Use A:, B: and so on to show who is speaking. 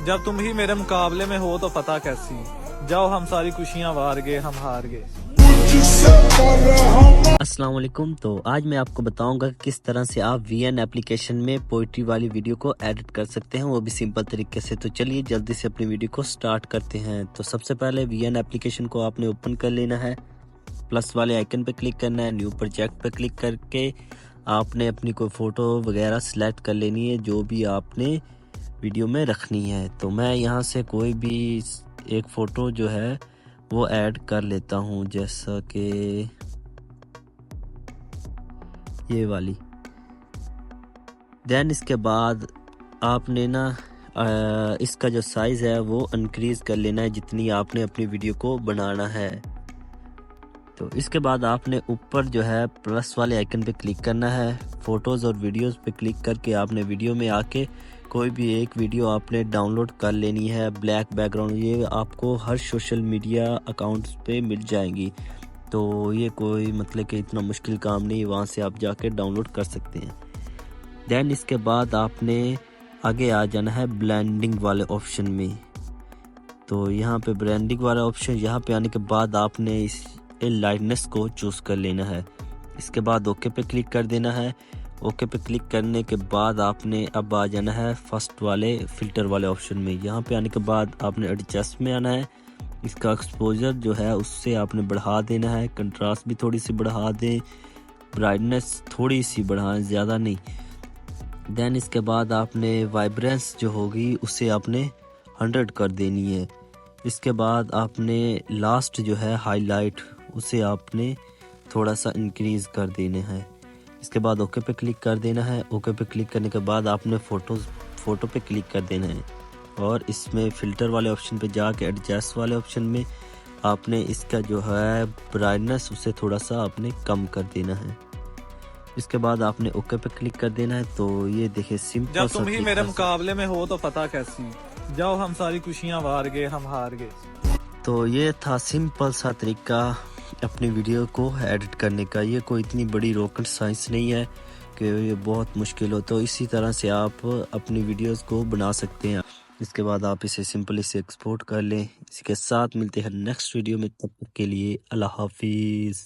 A: जब तुम ही मेरे मुकाबले में हो तो पता कैसी, जाओ हम सारी खुशियां वार गए, हम हार गए।
B: अस्सलाम वालेकुम। तो आज मैं आपको बताऊंगा कि किस तरह से आप VN एप्लीकेशन में पोइट्री वाली वीडियो को एडिट कर सकते हैं, वो भी सिंपल तरीके से। तो चलिए जल्दी से अपनी वीडियो को स्टार्ट करते हैं। तो सबसे पहले VN एप्लीकेशन को आपने ओपन कर लेना है, प्लस वाले आइकन पे क्लिक करना है, न्यू प्रोजेक्ट पे क्लिक करके आपने अपनी कोई फ़ोटो वगैरह सिलेक्ट कर लेनी है जो भी आपने वीडियो में रखनी है। तो मैं यहाँ से कोई भी एक फ़ोटो जो है वो ऐड कर लेता हूँ, जैसा कि ये वाली। देन इसके बाद आपने ना इसका जो साइज़ है वो इंक्रीज़ कर लेना है जितनी आपने अपनी वीडियो को बनाना है। तो इसके बाद आपने ऊपर जो है प्लस वाले आइकन पे क्लिक करना है, फ़ोटोज़ और वीडियोज़ पे क्लिक करके आपने वीडियो में आके कोई भी एक वीडियो आपने डाउनलोड कर लेनी है। ब्लैक बैकग्राउंड ये आपको हर सोशल मीडिया अकाउंट्स पे मिल जाएंगी, तो ये कोई मतलब कि इतना मुश्किल काम नहीं, वहाँ से आप जाके डाउनलोड कर सकते हैं। देन इसके बाद आपने आगे आ जाना है ब्लेंडिंग वाले ऑप्शन में। तो यहाँ पे ब्लेंडिंग वाला ऑप्शन, यहाँ पे आने के बाद आपने इस लाइटनेस को चूज़ कर लेना है। इसके बाद ओके पे क्लिक कर देना है। ओके पे क्लिक करने के बाद आपने अब आ जाना है फर्स्ट वाले फिल्टर वाले ऑप्शन में। यहाँ पे आने के बाद आपने एडजस्ट में आना है, इसका एक्सपोजर जो है उससे आपने बढ़ा देना है, कंट्रास्ट भी थोड़ी सी बढ़ा दें, ब्राइटनेस थोड़ी सी बढ़ाएं, ज़्यादा नहीं। देन इसके बाद आपने वाइब्रेंस जो होगी उसे आपने 100 कर देनी है। इसके बाद आपने लास्ट जो है हाईलाइट उसे आपने थोड़ा सा इंक्रीज़ कर देना है। इसके बाद ओके पे क्लिक कर देना है। ओके पे क्लिक करने के बाद आपने फ़ोटो पे क्लिक कर देना है और इसमें फ़िल्टर वाले ऑप्शन पे जाके एडजस्ट वाले ऑप्शन में आपने इसका जो है ब्राइटनेस उसे थोड़ा सा आपने कम कर देना है। इसके बाद आपने ओके पे क्लिक कर देना है। तो ये देखिए सिंपल
A: जब तुम ही मेरे मुकाबले में हो तो पता कैसी, जाओ हम सारी खुशियां वार गए, हम हार गए।
B: तो ये था सिंपल सा तरीका अपनी वीडियो को एडिट करने का। ये कोई इतनी बड़ी रॉकेट साइंस नहीं है कि ये बहुत मुश्किल हो। तो इसी तरह से आप अपनी वीडियोस को बना सकते हैं। इसके बाद आप इसे सिंपली से एक्सपोर्ट कर लें। इसी के साथ मिलते हैं नेक्स्ट वीडियो में, तब तक के लिए अल्लाह हाफिज़।